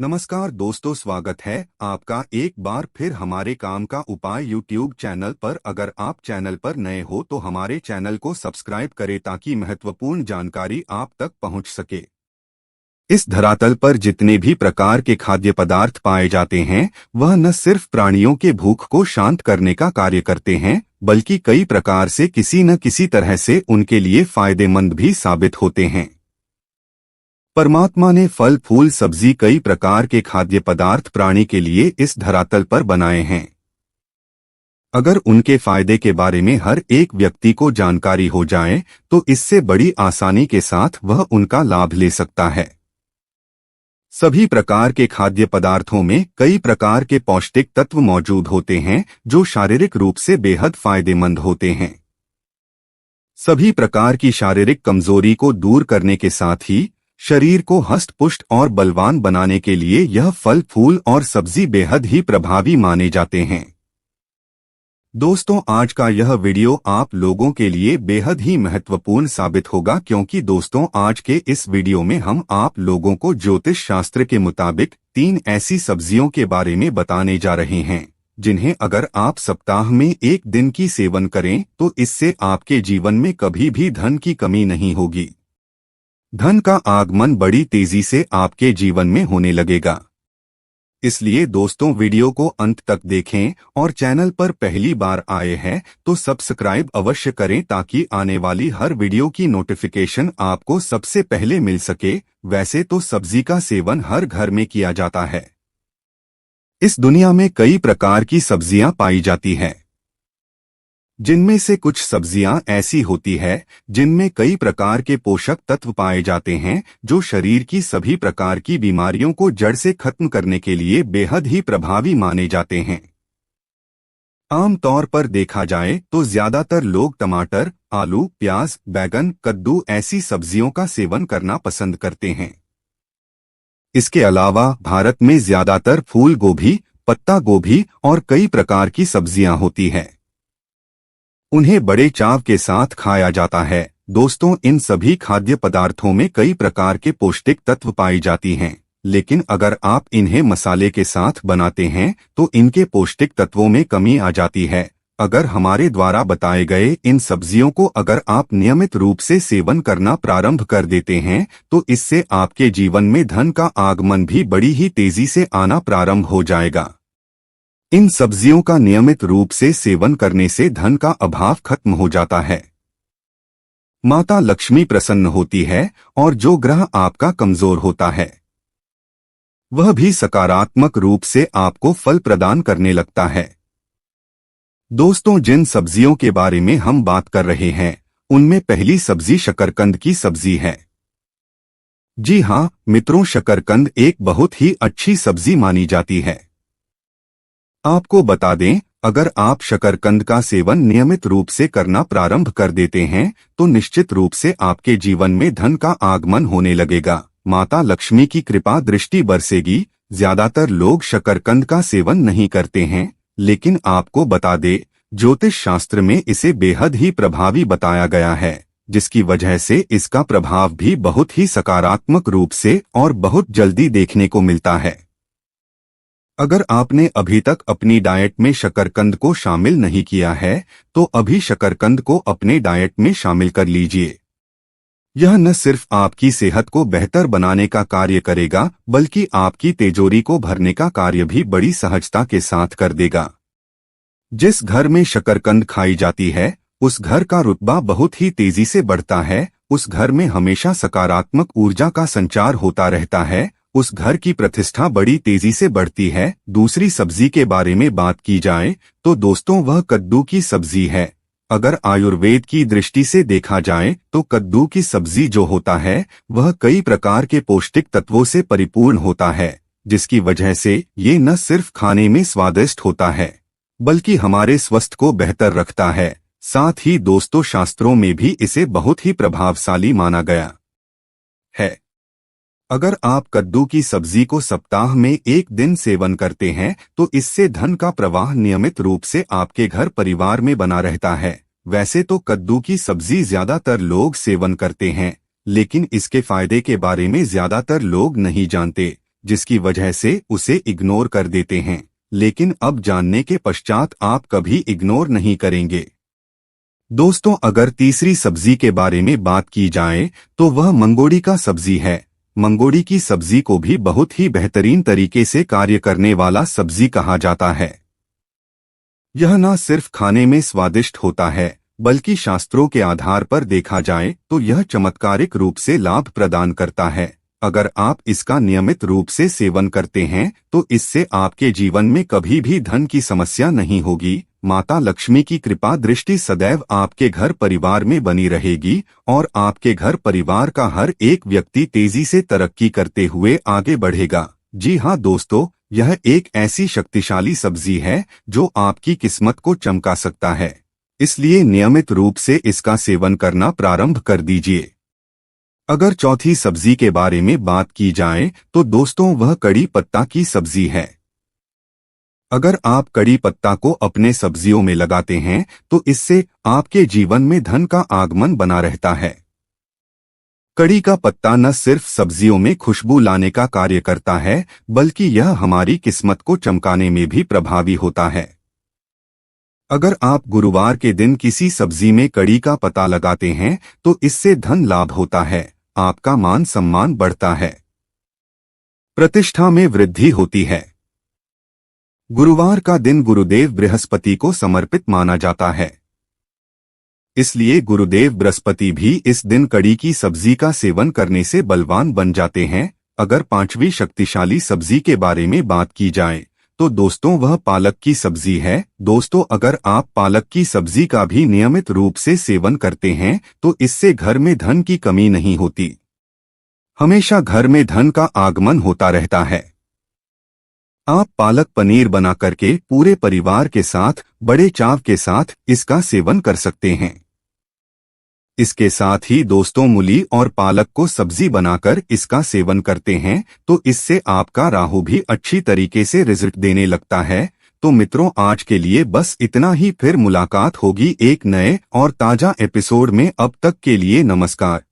नमस्कार दोस्तों, स्वागत है आपका एक बार फिर हमारे काम का उपाय यूट्यूब चैनल पर। अगर आप चैनल पर नए हो तो हमारे चैनल को सब्सक्राइब करें ताकि महत्वपूर्ण जानकारी आप तक पहुंच सके। इस धरातल पर जितने भी प्रकार के खाद्य पदार्थ पाए जाते हैं वह न सिर्फ प्राणियों के भूख को शांत करने का कार्य करते हैं बल्कि कई प्रकार से किसी न किसी तरह से उनके लिए फायदेमंद भी साबित होते हैं। परमात्मा ने फल, फूल, सब्जी, कई प्रकार के खाद्य पदार्थ प्राणी के लिए इस धरातल पर बनाए हैं। अगर उनके फायदे के बारे में हर एक व्यक्ति को जानकारी हो जाए तो इससे बड़ी आसानी के साथ वह उनका लाभ ले सकता है। सभी प्रकार के खाद्य पदार्थों में कई प्रकार के पौष्टिक तत्व मौजूद होते हैं जो शारीरिक रूप से बेहद फायदेमंद होते हैं। सभी प्रकार की शारीरिक कमजोरी को दूर करने के साथ ही शरीर को हष्ट-पुष्ट और बलवान बनाने के लिए यह फल, फूल और सब्जी बेहद ही प्रभावी माने जाते हैं। दोस्तों, आज का यह वीडियो आप लोगों के लिए बेहद ही महत्वपूर्ण साबित होगा क्योंकि दोस्तों आज के इस वीडियो में हम आप लोगों को ज्योतिष शास्त्र के मुताबिक 3 ऐसी सब्जियों के बारे में बताने जा रहे हैं जिन्हें अगर आप सप्ताह में एक दिन की सेवन करें तो इससे आपके जीवन में कभी भी धन की कमी नहीं होगी। धन का आगमन बड़ी तेजी से आपके जीवन में होने लगेगा। इसलिए दोस्तों वीडियो को अंत तक देखें और चैनल पर पहली बार आए हैं तो सब्सक्राइब अवश्य करें ताकि आने वाली हर वीडियो की नोटिफिकेशन आपको सबसे पहले मिल सके। वैसे तो सब्जी का सेवन हर घर में किया जाता है। इस दुनिया में कई प्रकार की सब्जियां पाई जाती हैं, जिनमें से कुछ सब्जियां ऐसी होती है जिनमें कई प्रकार के पोषक तत्व पाए जाते हैं जो शरीर की सभी प्रकार की बीमारियों को जड़ से खत्म करने के लिए बेहद ही प्रभावी माने जाते हैं। आम तौर पर देखा जाए तो ज्यादातर लोग टमाटर, आलू, प्याज, बैंगन, कद्दू ऐसी सब्जियों का सेवन करना पसंद करते हैं। इसके अलावा भारत में ज्यादातर फूल गोभी, पत्ता गोभी और कई प्रकार की सब्जियां होती हैं। उन्हें बड़े चाव के साथ खाया जाता है। दोस्तों, इन सभी खाद्य पदार्थों में कई प्रकार के पौष्टिक तत्व पाई जाती हैं, लेकिन अगर आप इन्हें मसाले के साथ बनाते हैं तो इनके पौष्टिक तत्वों में कमी आ जाती है। अगर हमारे द्वारा बताए गए इन सब्जियों को अगर आप नियमित रूप से सेवन करना प्रारंभ कर देते हैं तो इससे आपके जीवन में धन का आगमन भी बड़ी ही तेजी से आना प्रारंभ हो जाएगा। इन सब्जियों का नियमित रूप से सेवन करने से धन का अभाव खत्म हो जाता है। माता लक्ष्मी प्रसन्न होती है और जो ग्रह आपका कमजोर होता है वह भी सकारात्मक रूप से आपको फल प्रदान करने लगता है। दोस्तों, जिन सब्जियों के बारे में हम बात कर रहे हैं उनमें पहली सब्जी शकरकंद की सब्जी है। जी हाँ मित्रों, शकरकंद एक बहुत ही अच्छी सब्जी मानी जाती है। आपको बता दें, अगर आप शकरकंद का सेवन नियमित रूप से करना प्रारंभ कर देते हैं तो निश्चित रूप से आपके जीवन में धन का आगमन होने लगेगा। माता लक्ष्मी की कृपा दृष्टि बरसेगी। ज्यादातर लोग शकरकंद का सेवन नहीं करते हैं, लेकिन आपको बता दे, ज्योतिष शास्त्र में इसे बेहद ही प्रभावी बताया गया है, जिसकी वजह से इसका प्रभाव भी बहुत ही सकारात्मक रूप से और बहुत जल्दी देखने को मिलता है। अगर आपने अभी तक अपनी डाइट में शकरकंद को शामिल नहीं किया है तो अभी शकरकंद को अपने डाइट में शामिल कर लीजिए। यह न सिर्फ आपकी सेहत को बेहतर बनाने का कार्य करेगा बल्कि आपकी तिजोरी को भरने का कार्य भी बड़ी सहजता के साथ कर देगा। जिस घर में शकरकंद खाई जाती है उस घर का रुतबा बहुत ही तेजी से बढ़ता है। उस घर में हमेशा सकारात्मक ऊर्जा का संचार होता रहता है। उस घर की प्रतिष्ठा बड़ी तेजी से बढ़ती है। दूसरी सब्जी के बारे में बात की जाए तो दोस्तों वह कद्दू की सब्जी है। अगर आयुर्वेद की दृष्टि से देखा जाए तो कद्दू की सब्जी जो होता है वह कई प्रकार के पौष्टिक तत्वों से परिपूर्ण होता है, जिसकी वजह से ये न सिर्फ खाने में स्वादिष्ट होता है बल्कि हमारे स्वास्थ्य को बेहतर रखता है। साथ ही दोस्तों शास्त्रों में भी इसे बहुत ही प्रभावशाली माना गया है। अगर आप कद्दू की सब्जी को सप्ताह में एक दिन सेवन करते हैं तो इससे धन का प्रवाह नियमित रूप से आपके घर परिवार में बना रहता है। वैसे तो कद्दू की सब्जी ज्यादातर लोग सेवन करते हैं, लेकिन इसके फायदे के बारे में ज्यादातर लोग नहीं जानते। जिसकी वजह से उसे इग्नोर कर देते हैं, लेकिन अब जानने के पश्चात आप कभी इग्नोर नहीं करेंगे। दोस्तों, अगर तीसरी सब्जी के बारे में बात की जाए तो वह मंगोड़ी का सब्जी है। मंगोड़ी की सब्जी को भी बहुत ही बेहतरीन तरीके से कार्य करने वाला सब्जी कहा जाता है। यह न सिर्फ खाने में स्वादिष्ट होता है, बल्कि शास्त्रों के आधार पर देखा जाए तो यह चमत्कारिक रूप से लाभ प्रदान करता है। अगर आप इसका नियमित रूप से सेवन करते हैं तो इससे आपके जीवन में कभी भी धन की समस्या नहीं होगी। माता लक्ष्मी की कृपा दृष्टि सदैव आपके घर परिवार में बनी रहेगी और आपके घर परिवार का हर एक व्यक्ति तेजी से तरक्की करते हुए आगे बढ़ेगा। जी हाँ दोस्तों, यह एक ऐसी शक्तिशाली सब्जी है जो आपकी किस्मत को चमका सकता है, इसलिए नियमित रूप से इसका सेवन करना प्रारंभ कर दीजिए। अगर चौथी सब्जी के बारे में बात की जाए तो दोस्तों वह कड़ी पत्ता की सब्जी है। अगर आप कड़ी पत्ता को अपने सब्जियों में लगाते हैं तो इससे आपके जीवन में धन का आगमन बना रहता है। कड़ी का पत्ता न सिर्फ सब्जियों में खुशबू लाने का कार्य करता है, बल्कि यह हमारी किस्मत को चमकाने में भी प्रभावी होता है। अगर आप गुरुवार के दिन किसी सब्जी में कड़ी का पत्ता लगाते हैं तो इससे धन लाभ होता है, आपका मान सम्मान बढ़ता है, प्रतिष्ठा में वृद्धि होती है। गुरुवार का दिन गुरुदेव बृहस्पति को समर्पित माना जाता है, इसलिए गुरुदेव बृहस्पति भी इस दिन कड़ी की सब्जी का सेवन करने से बलवान बन जाते हैं। अगर पांचवी शक्तिशाली सब्जी के बारे में बात की जाए तो दोस्तों वह पालक की सब्जी है। दोस्तों, अगर आप पालक की सब्जी का भी नियमित रूप से सेवन करते हैं तो इससे घर में धन की कमी नहीं होती, हमेशा घर में धन का आगमन होता रहता है। आप पालक पनीर बना करके पूरे परिवार के साथ बड़े चाव के साथ इसका सेवन कर सकते हैं। इसके साथ ही दोस्तों मूली और पालक को सब्जी बनाकर इसका सेवन करते हैं तो इससे आपका राहु भी अच्छी तरीके से रिजल्ट देने लगता है। तो मित्रों, आज के लिए बस इतना ही, फिर मुलाकात होगी एक नए और ताजा एपिसोड में। अब तक के लिए नमस्कार।